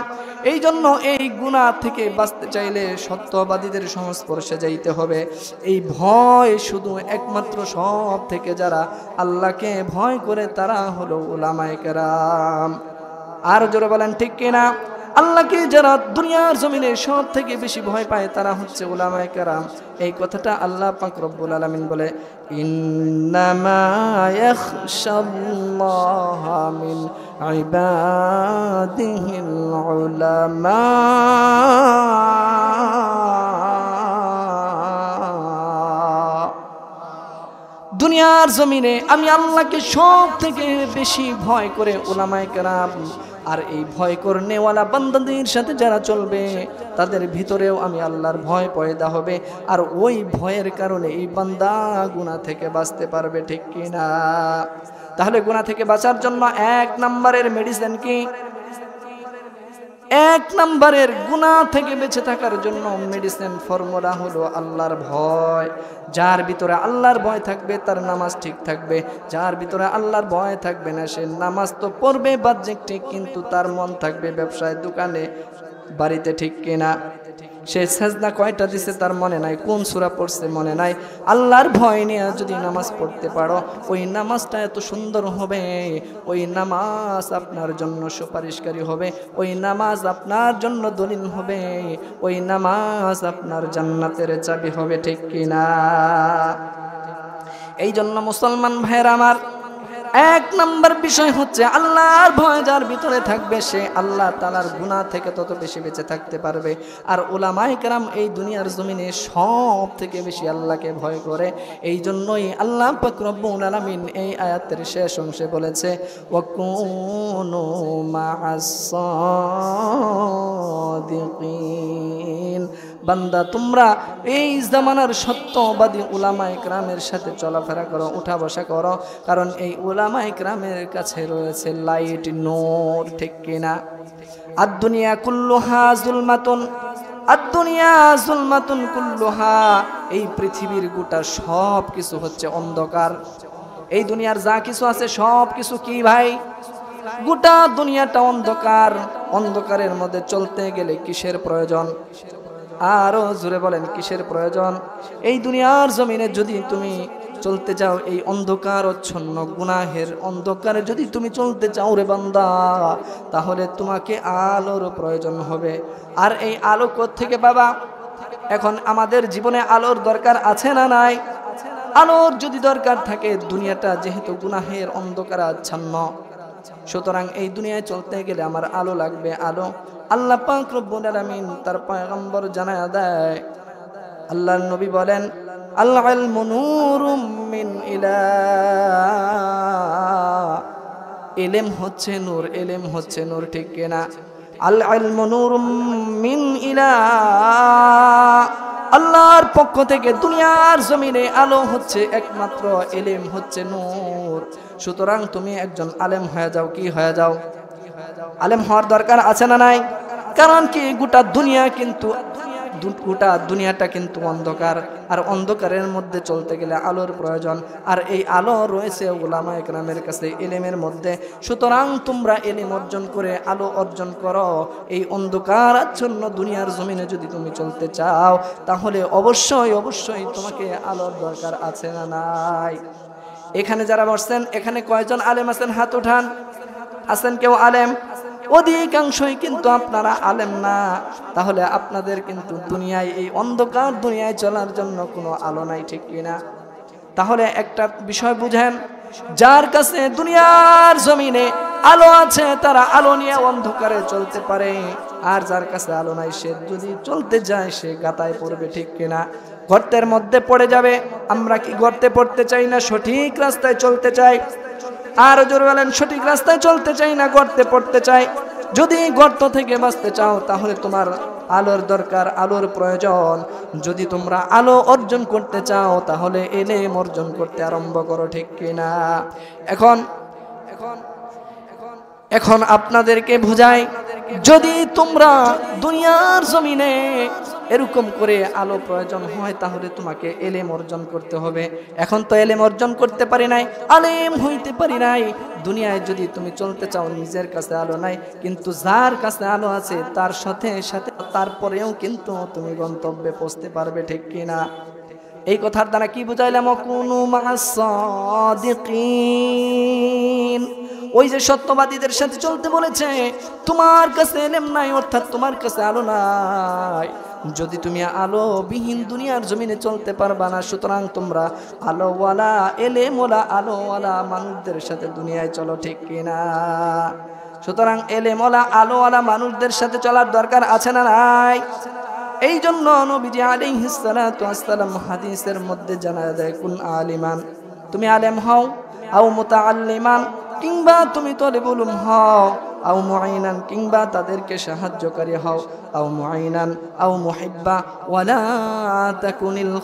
এই জন্য এই গুনাহ থেকে বাঁচতে চাইলে সত্যবাদীদের সংস্পর্শে যাইতে হবে। এই ভয় শুধু একমাত্র সব থেকে যারা আল্লাহকে ভয় করে তারা হলো উলামায়ে কেরাম। আর জোরে বলেন ঠিক কিনা? আল্লাহকে যারা দুনিয়ার জমিনে সব থেকে বেশি ভয় পায় তারা হচ্ছে উলামায়ে কেরাম। এই কথাটা আল্লাহ পাক রব্বুল আলামিন বলে, ইন্নামা ইয়াখশাল্লাহা মিন ইবাদিহিল উলামা। দুনিয়ার জমিনে আমি আল্লাহকে সব থেকে বেশি ভয় করে উলামায়ে কেরাম। আর এই ভয় করনেওয়ালা বান্দাদের সাথে যারা চলবে তাদের ভিতরেও আমি আল্লাহর ভয় পয়দা হবে, আর ওই ভয়ের কারণে এই বান্দা গুনাহ থেকে বাঁচতে পারবে, ঠিক কিনা? তাহলে গুনাহ থেকে বাঁচার জন্য 1 নম্বরের মেডিসিন কি? 1 নম্বরের গুনাহ থেকে বেঁচে থাকার জন্য মেডিসিন ফর্মুলা হলো আল্লাহর ভয়। যার ভিতরে আল্লাহর ভয় থাকবে তার নামাজ ঠিক থাকবে, যার ভিতরে আল্লাহর ভয় থাকবে না সে নামাজ তো পড়বে বাহ্যিক ঠিক, কিন্তু তার মন থাকবে ব্যবসায়, দোকানে, বাড়িতে, ঠিক কিনা? সে সাজদা কয়টা দিছে তার মনে নাই, কোন সূরা পড়ছে মনে নাই। আল্লাহর ভয় নিয়ে যদি নামাজ পড়তে পারো, ওই নামাজটা এত সুন্দর হবে, ওই নামাজ আপনার জন্য সুপারিশকারী হবে, ওই নামাজ আপনার জন্য দলিল হবে, ওই নামাজ আপনার জান্নাতের চাবি হবে, ঠিক কিনা? এই জন্য মুসলমান ভাইয়েরা আমার, 1 নম্বর বিষয় হচ্ছে আল্লাহর ভয় যার ভিতরে থাকবে সে আল্লাহ তাআলার গুনাহ থেকে তত বেশি বেঁচে থাকতে পারবে। আর উলামায়ে কেরাম এই দুনিয়ার জমিনে সব থেকে বেশি আল্লাহকে ভয় করে। এই জন্যই আল্লাহ পাক রব্বুল আলামিন এই আয়াতের শেষ অংশে বলেছে, ওয়াকুনু মা'আস সাদিকিন। বান্দা তোমরা এই জামানার সত্যবাদী উলামায়ে কেরামের সাথে চলাফেরা করো, উঠা বসা করো, কারণ এই উলামায়ে কেরামের কাছে রয়েছে লাইট, নূর, ঠিক কিনা? আদ-দুনিয়া কুল্লুহা যুলমাতুন, আদ-দুনিয়া যুলমাতুন কুল্লুহা। এই পৃথিবীর গোটা সব কিছু হচ্ছে অন্ধকার। এই দুনিয়ার যা কিছু আছে সব কিছু কি ভাই? গোটা দুনিয়াটা অন্ধকার। অন্ধকারের মধ্যে চলতে গেলে কিসের প্রয়োজন? আরো জোরে বলেন, কিসের প্রয়োজন? এই দুনিয়ার জমিনে যদি তুমি চলতে যাও এই অন্ধকারচ্ছন্ন গুনাহের অন্ধকারে যদি তুমি চলতে চাও রে বান্দা, তাহলে তোমাকে আলোর প্রয়োজন হবে। আর এই আলো কোত্থেকে বাবা? এখন আমাদের জীবনে আলোর দরকার আছে না নাই? আলোর যদি দরকার থাকে, দুনিয়াটা যেহেতু গুনাহের অন্ধকারে আচ্ছন্ন, সুতরাং এই দুনিয়ায় চলতে গেলে আমার আলো লাগবে, আলো। আল্লাহ পাক রব্বুল আলামিন তার পয়গম্বর জানায়া দেয়, আল্লাহর নবী বলেন, আল ইলমু নূরুম মিন ইলাহ। ইলম হচ্ছে নূর, ইলম হচ্ছে নূর, ঠিক কিনা? আল ইলমু নূরুম মিন ইলাহ। আল্লাহর পক্ষ থেকে দুনিয়ার জমিনে আলো হচ্ছে একমাত্র, ইলম হচ্ছে নূর। সুতরাং তুমি একজন আলেম হয়ে যাও। কি হয়ে যাও? আলেম হওয়ার দরকার আছে না নাই? কারণ কি, গোটা দুনিয়া কিন্তু, গোটা দুনিয়াটা কিন্তু অন্ধকার, আর অন্ধকারের মধ্যে চলতে গেলে আলোর প্রয়োজন। আর এই আলো রয়েছে উলামায়ে কেরামের কাছে, ইলমের মধ্যে। সুতরাং তোমরা ইলম অর্জন করে আলো অর্জন করো। এই অন্ধকার আচ্ছন্ন দুনিয়ার জমিনে যদি তুমি চলতে চাও, তাহলে অবশ্যই অবশ্যই তোমাকে আলোর দরকার আছে না নাই? এখানে যারা বসছেন, এখানে কয়জন আলেম আছেন? হাত উঠান। আছেন কেউ আলেম? অধিকাংশই কিন্তু আপনারা আলেম না। তাহলে আপনাদের কিন্তু দুনিয়ায়, এই অন্ধকার দুনিয়ায় চলার জন্য কোনো আলো নাই, ঠিক কিনা? তাহলে একটা বিষয় বুঝেন, যার কাছে দুনিয়ার জমিনে আলো আছে তারা আলো নিয়ে অন্ধকারে চলতে পারে, আর যার কাছে আলো নাই সে যদি চলতে যায় সে গাতায় পড়বে, ঠিক কিনা? গর্তের মধ্যে পড়ে যাবে। আমরা কি গর্তে পড়তে চাই না সঠিক রাস্তায় চলতে চাই? আর জোরে বলেন, সঠিক রাস্তায় চলতে চাই না গর্তে পড়তে চাই? যদি গর্ত থেকে বাঁচতে চাও তাহলে তোমার আলোর দরকার, আলোর প্রয়োজন। যদি তোমরা আলো অর্জন করতে চাও তাহলে ইলম অর্জন করতে আরম্ভ করো, ঠিক কিনা? এখন আপনাদেরকে বুঝাই, যদি তোমরা দুনিয়ার জমিনে এরকম করে আলো প্রয়োজন হয় তাহলে তোমাকে ইলম অর্জন করতে হবে। এখন তো ইলম অর্জন করতে পারি নাই, আলেম হইতে পারি নাই। দুনিয়ায় যদি তুমি চলতে চাও, নিজের কাছে আলো নাই, কিন্তু যার কাছে আলো আছে তার সাথে সাথে তারপরেও কিন্তু তুমি গন্তব্যে পৌঁছতে পারবে, ঠিক কিনা? এই কথার দ্বারা কি বুঝাইলাম? কুনু মা'আস সাদিকিন, ওই যে সত্যবাদীদের সাথে চলতে বলেছে, তোমার কাছে এলেম নাই, অর্থাৎ তোমার কাছে আলো নাই, যদি তুমি আলো বিহীন দুনিয়ার জমিনে চলতে পারবা না, সুতরাং তোমরা আলোওয়ালা এলেমওয়ালা আলোওয়ালা মানুষদের সাথে দুনিয়ায় চলো, ঠিক কিনা? সুতরাং এলেমওয়ালা আলোওয়ালা মানুষদের সাথে চলার দরকার আছে না নাই? এই জন্য নবীজি আলাইহিস সালাতু ওয়াস সালাম হাদিসের মধ্যে জানায় দেয়, কুন আলিমান, তুমি আলেম হও, আও মুতাআল্লিমান, কিংবা তুমি তলিবুল ইলম হও, আও মুআইনান, কিংবা তাদেরকে সাহায্যকারী হও, আও মুআইনান আও মুহিব্বা, ওয়ালা তাকুনিল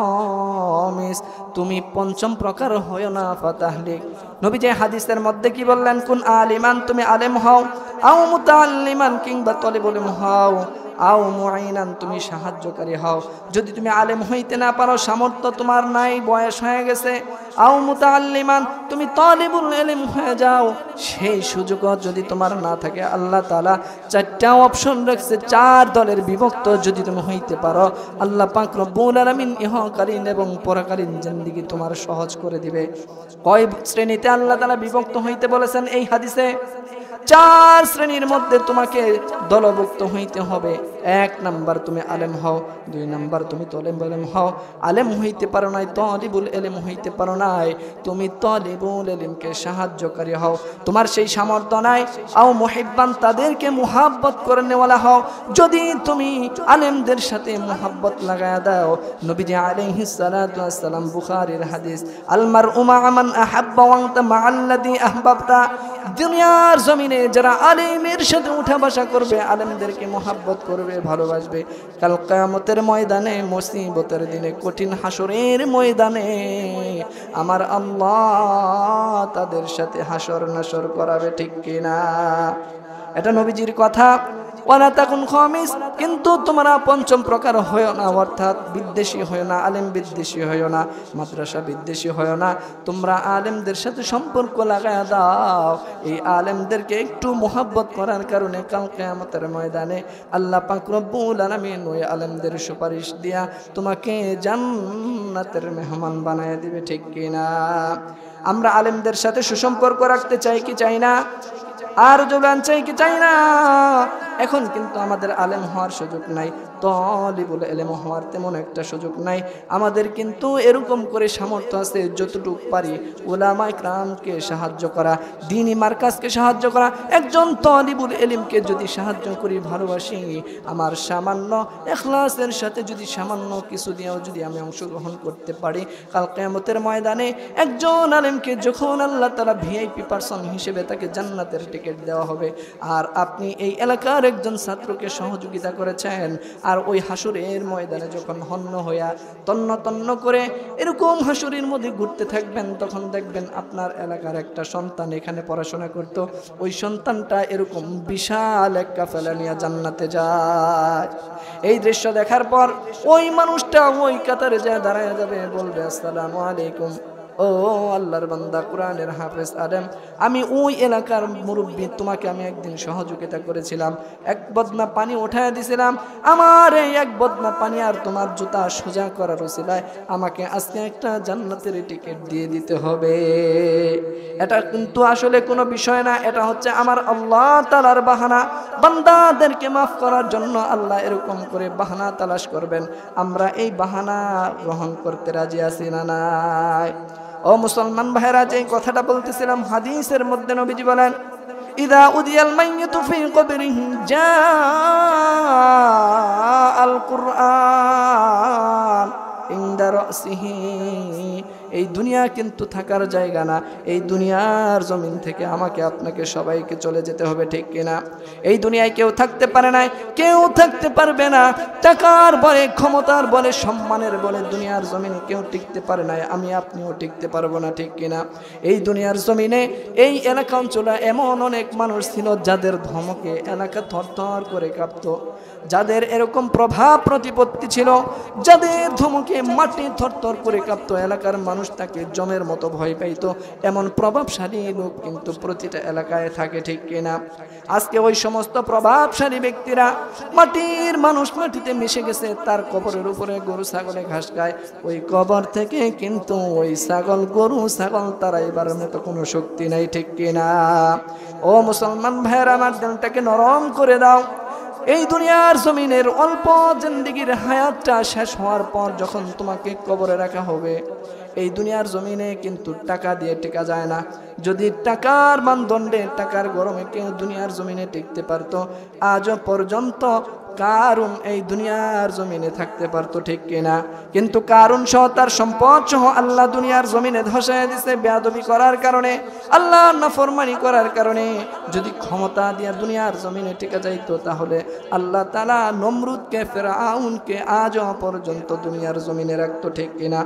খামিস, তুমি পঞ্চম প্রকার হয় না, ফাতাহলিক। নবীজি হাদিসের মধ্যে কি বললেন? কুন আলিমান, তুমি আলেম হও, আও মুতাআল্লিমান, কিংবা তলিবুল ইলম হও, আও মুআইনান, তুমি সাহায্যকারী হও। যদি তুমি আলেম হইতে না পারো, সামর্থ্য তোমার নাই, বয়স হয়ে গেছে, আও মুতাআল্লিমান, তুমি তালিবুল ইলম হয়ে যাও, সেই সুযোগও যদি তোমার না থাকে, আল্লাহ তাআলা চারটা অপশন রাখছে, চার দলের বিভক্ত যদি তুমি হইতে পারো, আল্লাহ পাক রব্বুল আলামিন ইহকালীন এবং পরকালীন জিন্দেগি তোমার সহজ করে দিবে। কয় শ্রেণীতে আল্লাহ তাআলা বিভক্ত হইতে বলেছেন এই হাদিসে? চার শ্রেণীর মধ্যে তোমাকে দলভুক্ত হইতে হবে। এক নাম্বার, তুমি আলেম হও। দুই নাম্বার, তুমি তলিবুল ইলম হও। আলেম হইতে পারো নাই, তলিবুল ইলম হইতে পারো নাই, তুমি তলিবুল ইলমকে সাহায্যকারী হও। তোমার সেই সামর্থ্য নাই, আও মুহিব্বান, তাদেরকে মুহাব্বত করে নেওয়ালা হও। যদি তুমি আলেমদের সাথে মুহাব্বত লাগায়া দাও, নবীজি আলাইহিস সালাতু ওয়াস সালাম বুখারীর হাদিস, আল মারউ মা মান আহাব্বা ওয়া আনতা মা'আল্লাযী আহবাবতা, দুনিয়ার জমিনে যারা আলেমের সাথে উঠা বসা করবে, আলেমদেরকে মুহাব্বত করবে, ভালোবাসবে, কাল কিয়ামতের ময়দানে, মুসিবতের দিনে, কঠিন হাসরের ময়দানে আমার আল্লাহ তাদের সাথে হাসর নাসর করাবে, ঠিক কিনা? এটা নবীজির কথা। ওয়ালা তাকুন খামিস, কিন্তু তোমরা পঞ্চম প্রকার হয় না, অর্থাৎ বিদ্বেষী হয় না, আলেম বিদ্বেষী হয় না, মাদ্রাসা বিদ্বেষী হয় না। তোমরা আলেমদের সাথে সম্পর্ক লাগায় দাও। এই আলেমদেরকে একটু মুহাব্বত করার কারণে কাল কিয়ামতের ময়দানে আল্লাহ পাক রব্বুল আলামিন ওই আলেমদের সুপারিশ দিয়া তোমাকে জান্নাতের মেহমান বানায় দিবে, ঠিক কিনা? আমরা আলেমদের সাথে সুসম্পর্ক রাখতে চাই কি চাই না? আর জবান চাই কি চাই না? এখন কিন্তু আমাদের আলেম হওয়ার সুযোগ নাই, তলিবুল ইলম হওয়ার তেমন একটা সুযোগ নাই। আমাদের কিন্তু এরকম করে সামর্থ্য আছে, যতটুকু পারি উলামায়ে কেরামকে সাহায্য করা, দ্বীনি মার্কাজকে সাহায্য করা। একজন তলিবুল ইলমকে যদি সাহায্য করি, ভালোবাসি, আমার সামান্য ইখলাসের সাথে যদি সামান্য কিছু দিয়েও যদি আমি অংশগ্রহণ করতে পারি, কাল কিয়ামতের ময়দানে একজন আলেমকে যখন আল্লাহ তাআলা ভিআইপি পারসন হিসেবে তাকে জান্নাতের টিকিট দেওয়া হবে, আর আপনি এই এলাকার একজন ছাত্রকে সহযোগিতা করেছেন, আর ওই হাসরের ময়দানে যখন হন্য হইয়া তন্ন তন্ন করে এরকম হাসরের মধ্যে ঘুরতে থাকবেন, তখন দেখবেন আপনার এলাকার একটা সন্তান এখানে পড়াশোনা করত, ওই সন্তানটা এরকম বিশাল এক কাফেলা নিয়ে জান্নাতে যায়। এই দৃশ্য দেখার পর ওই মানুষটা ওই কাতারে যায় দাঁড়ায় যাবে, বলবে, আসসালামু আলাইকুম, ও আল্লাহর বান্দা, কোরআনের হাফেজ আলেম, আমি ওই এলাকার মুরব্বী, তোমাকে আমি একদিন সহযোগিতা করেছিলাম, এক বদনা পানি উঠায় দিয়েছিলাম, আমার এই এক বদনা পানি আর তোমার জুতা সোজা করার উসিলায় আমাকে আজকে একটা জান্নাতের টিকিট দিয়ে দিতে হবে। এটা কিন্তু আসলে কোনো বিষয় না, এটা হচ্ছে আমার আল্লাহ তাআলার বাহানা। বান্দাদেরকে মাফ করার জন্য আল্লাহ এরকম করে বাহানা তালাশ করবেন। আমরা এই বাহানা গ্রহণ করতে রাজি আছি না নাই? ও মুসলমান ভাইরা, যে কথাটা বলতেছিলাম, হাদিসের মধ্যে নবীজি বলেন, ইদা উদিয়াল মাইয়িতু ফি কবরিহি জাআল কুরআন ইনদা রাসিহি। এই দুনিয়া কিন্তু থাকার জায়গা না, এই দুনিয়ার জমিন থেকে আমাকে আপনাকে সবাইকে চলে যেতে হবে, ঠিক কিনা? এই দুনিয়ায় কেউ থাকতে পারে না, কেউ থাকতে পারবে না। টাকার বলে, ক্ষমতার বলে, সম্মানের বলে দুনিয়ার জমিনে কেউ টিকতে পারে না, আমি আপনিও টিকতে পারবো না, ঠিক কিনা? এই দুনিয়ার জমিনে এই এলাকা অঞ্চলে এমন অনেক মানুষ ছিল যাদের ধমকে এলাকা থরথর করে কাঁপতো, যাদের এরকম প্রভাব প্রতিপত্তি ছিল, যাদের ধমকে মাটি থরথর করে কাঁপতো, এলাকার মানুষ মানুষ তাকে জমের মতো ভয় পাইতো, এমন প্রভাবশালী লোক কিন্তু প্রতিটা এলাকায় থাকে, ঠিক কিনা? আজকে ওই সমস্ত প্রভাবশালী ব্যক্তিরা, মাটির মানুষ মাটিতে মিশে গেছে, তার কবরের উপরে গরু ছাগলে ঘাস খায়, ওই কবর থেকে কিন্তু ওই ছাগল গরু ছাগল তারা এবার মতো কোনো শক্তি নাই, ঠিক কিনা? ও মুসলমান ভাইয়েরা, আমার দিলটাকে নরম করে দাও। এই দুনিয়ার জমিনের অল্প জিন্দেগির হায়াতটা শেষ হওয়ার পর যখন তোমাকে কবরে রাখা হবে, এই দুনিয়ার জমিনে কিন্তু টাকা দিয়ে টেকা যায় না। যদি টাকার মানদণ্ডে, টাকার গরমে কেউ দুনিয়ার জমিনে টিকতে পারতো, আজও পর্যন্ত কারুন এই দুনিয়ার জমিনে থাকতে পারতো, ঠিক কিনা? কিন্তু কারুন সহ তার সম্পদ সহ আল্লাহ দুনিয়ার জমিনে ধসায় দিছে বেয়াদবি করার কারণে, আল্লাহর নাফরমানি করার কারণে। যদি ক্ষমতা দিয়ে দুনিয়ার জমিনে টিকে যাইতো, তাহলে আল্লাহ তাআলা নমরুদকে, ফিরআউনকে আজও পর্যন্ত দুনিয়ার জমিনে রাখতো, ঠিক কিনা?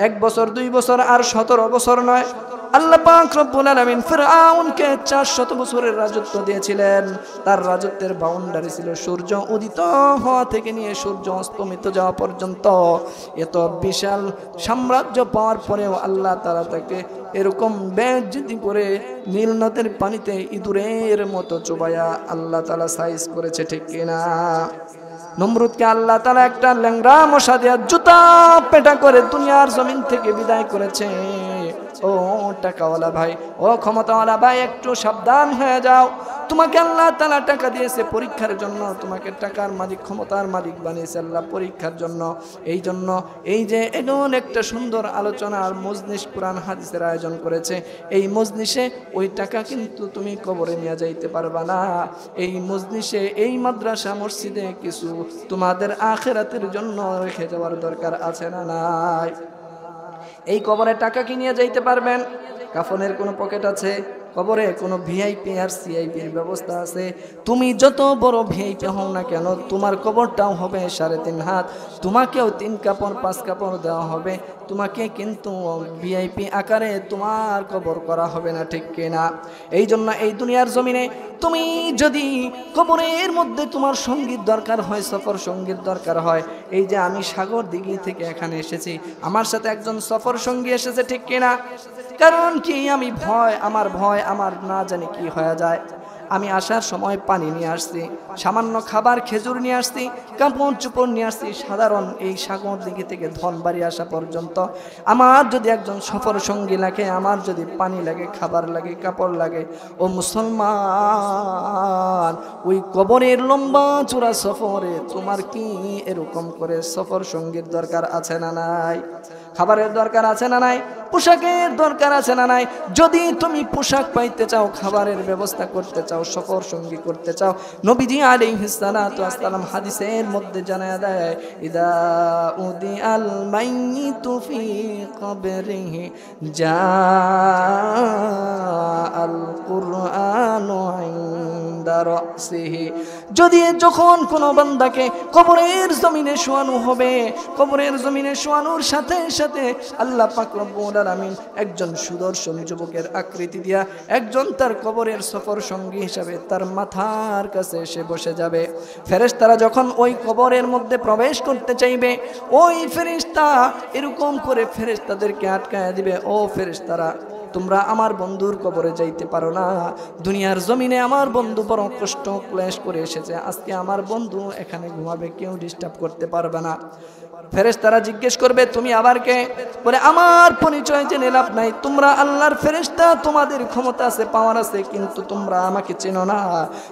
1 বছর 2 বছর আর 17 বছর নয়, আল্লাহ পাক রব্বুল আলামিন ফিরআউনকে 400 বছরের রাজত্ব দিয়েছিলেন। তার রাজত্বের বাউন্ডারি ছিল সূর্য উদিত হওয়া থেকে নিয়ে সূর্য অস্তমিত যাওয়া পর্যন্ত। এত বিশাল সাম্রাজ্য পাওয়ার পরেও আল্লাহ তাআলা তাকে এরকম বেইজ্জতি করে নীল নদের পানিতে ইঁদুরের মতো চোবায়া আল্লাহ তাআলা সাইজ করেছে, ঠিক কিনা? নমরুদকে আল্লাহ তাআলা একটা ল্যাংড়া মশা দিয়া জুতা পেটা করে দুনিয়ার জমিন থেকে বিদায় করেছে। ও টাকাওয়ালা ভাই, ও ক্ষমতাওয়ালা ভাই, একটু সাবধান হয়ে যাও। তোমাকে আল্লাহ তাআলা টাকা দিয়েছে পরীক্ষার জন্য, তোমাকে টাকার মালিক, ক্ষমতার মালিক বানিয়েছে আল্লাহ পরীক্ষার জন্য। এই জন্য এই যে এমন একটা সুন্দর আলোচনার মজলিস, কোরআন হাদিসের আয়োজন করেছে, এই মজলিসে ওই টাকা কিন্তু তুমি কবরে নিয়ে যাইতে পারবা না। এই মজলিসে, এই মাদ্রাসা মসজিদে কিছু তোমাদের আখিরাতের জন্য রেখে যাওয়ার দরকার আছে না নাই? এই কবরে টাকা কি নিয়ে যাইতে পারবেন? কাফনের কোনো পকেট আছে? কবরে কোনো ভিআইপি আর সিআইপির ব্যবস্থা আছে? তুমি যত বড় ভিআইপি হও না কেন, তোমার কবরটাও হবে 3.5 হাত, তোমাকেও 3 কাপড় 5 কাপড় দেওয়া হবে, তোমাকে কিন্তু ভিআইপি আকারে তোমার কবর করা হবে না, ঠিক কিনা? এই জন্য এই দুনিয়ার জমিনে তুমি যদি কবরের মধ্যে তোমার সঙ্গীত দরকার হয়, সফর সঙ্গীত দরকার হয়, এই যে আমি সাগর দিঘি থেকে এখানে এসেছি, আমার সাথে একজন সফর সঙ্গী এসেছে, ঠিক কিনা? কারণ কি, আমি আমার ভয় আমার না জানি কি হয়ে যায়। আমি আসার সময় পানি নিয়ে আসছি, সামান্য খাবার খেজুর নিয়ে আসছি, কাপড় চোপড় নিয়ে আসছি। সাধারণ এই সাগর দিঘি থেকে ধনবাড়ি আসা পর্যন্ত আমার যদি একজন সফর সঙ্গী লাগে, আমার যদি পানি লাগে, খাবার লাগে, কাপড় লাগে, ও মুসলমান, ওই কবরের লম্বা চূড়া সফরে তোমার কি এরকম করে সফর সঙ্গীর দরকার আছে না নাই? খাবারের দরকার আছে না নাই? পোশাকের দরকার আছে না নাই? যদি তুমি পোশাক পাইতে চাও, খাবারের ব্যবস্থা করতে চাও, সফর সঙ্গী করতে চাও, নবীজি আলাইহিস সালাতু ওয়াস সালাম হাদিসের মধ্যে জানায়া দেয়, ইদা উদিআল মাইয়িতু ফি কবরিহি জাআল কুরআনু ইনদা রাসিহি। যদি যখন কোনো বান্দাকে কবরের জমিনে শোয়ানো হবে, কবরের জমিনে শোয়ানোর সাথে সাথে আল্লাহ পাক রব্বুল আলামিন একজন সুদর্শন যুবকের আকৃতি দিয়া একজন তার কবরের সফর সঙ্গী হিসাবে তার মাথার কাছে এসে বসে যাবে। ফেরেশতারা যখন ওই কবরের মধ্যে প্রবেশ করতে চাইবে, ওই ফেরেশতা এরকম করে ফেরেশতাদেরকে আটকায়া দিবে, ও ফেরেশতারা, তোমরা আমার বন্ধুর কবরে যাইতে পারো না। দুনিয়ার জমিনে আমার বন্ধু বড় কষ্ট ক্লেশ করে এসেছে, আজকে আমার বন্ধু এখানে ঘুমাবে, কেউ ডিস্টার্ব করতে পারবে না। ফেরেশতারা জিজ্ঞেস করবে, তুমি আবার কে? বলে, আমার পরিচয় জেনে লাভ নাই, তোমরা আল্লাহর ফেরেশতা, তোমাদের ক্ষমতা আছে, পাওয়ার আছে, কিন্তু তোমরা আমাকে চেনো না।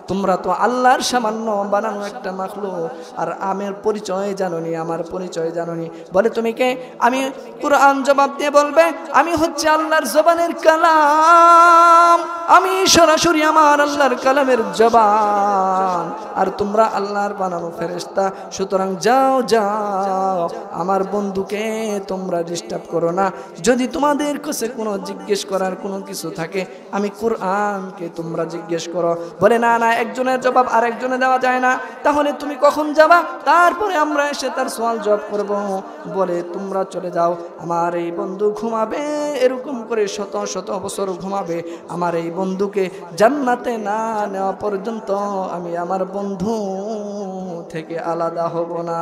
তোমরা তো আল্লাহর সামান্য বানানো একটা মাখলুক, আর আমার পরিচয় জানোনি, আমার পরিচয় জানোনি। বলে, তুমি কে? আমি কুরআন জবাব দিয়ে বলবে, আমি হচ্ছে আল্লাহর জবানের কালাম, আমি সরাসরি আমার আল্লাহর কালামের জবান, আর তোমরা আল্লাহর বানানো ফেরেশতা। সুতরাং যাও যাও, আমার বন্ধুকে তোমরা ডিস্টার্ব করো না। যদি তোমাদের কাছে কোনো জিজ্ঞেস করার কোনো কিছু থাকে, আমি কুরআনকে তোমরা জিজ্ঞেস করো। বলে, না না, একজনের জবাব আর একজনে দেওয়া যায় না, তাহলে তুমি কখন যাবা? তারপরে আমরা এসে তার সওয়াল জবাব করব। বলে, তোমরা চলে যাও, আমার এই বন্ধু ঘুমাবে, এরকম করে শত শত বছর ঘুমাবে। আমার এই বন্ধুকে জান্নাতে না নেওয়া পর্যন্ত আমি আমার বন্ধু থেকে আলাদা হব না।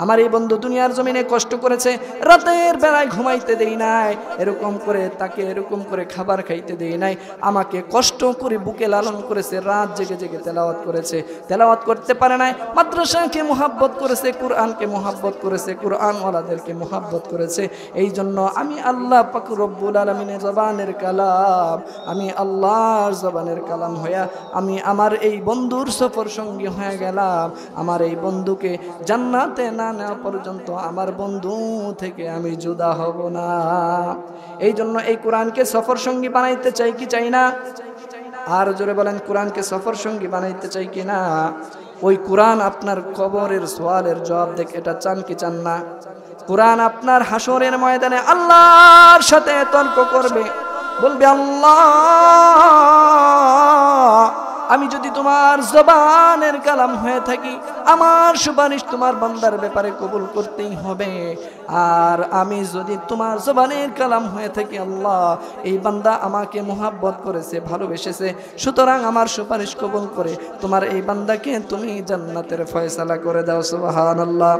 আমার এই বন্ধু দুনিয়ার জমিনে কষ্ট করেছে, রাতের বেলায় ঘুমাইতে দেই নাই, এরকম করে তাকে এরকম করে খাবার খাইতে দেই নাই, আমাকে কষ্ট করে বুকে লালন করেছে, রাত জেগে জেগে তেলাওয়াত করেছে, তেলাওয়াত করতে পারে নাই, মাদ্রাসাকে মুহাব্বত করেছে, কোরআনকে মুহাব্বত করেছে, কোরআনওয়ালাদেরকে মুহাব্বত করেছে। এই জন্য আমি আল্লাহ পাক রব্বুল আলামিনের জবানের কালাম, আমি আল্লাহর জবানের কালাম হইয়া আমি আমার এই বন্ধুর সফর সঙ্গী হয়ে গেলাম। আমার এই বন্ধুকে জান্নাতে না নেওয়া পর্যন্ত আমার বন্ধু থেকে আমি জুদা হব না। এই জন্য এই কোরআনকে সফর সঙ্গী বানাইতে চাই কি চাই না? আর জোরে বলেন, কোরআনকে সফর সঙ্গী বানাইতে চাই কি না? ওই কোরআন আপনার কবরের সওয়ালের জবাব দেখ, এটা চান কি চান না? কোরআন আপনার হাসরের ময়দানে আল্লাহর সাথে তর্ক করবে, বলবে আল্লাহ আমি যদি তোমার জবানের কালাম হয়ে থাকি, আমার সুপারিশ তোমার বান্দার ব্যাপারে কবুল করতেই হবে। আর আমি যদি তোমার জবানের কালাম হয়ে থাকি, আল্লাহ এই বান্দা আমাকে মুহাব্বত করেছে, ভালোবেসেছে, সুতরাং আমার সুপারিশ কবুল করে তোমার এই বান্দাকে তুমি জান্নাতের ফয়সালা করে দাও। সুবহানাল্লাহ।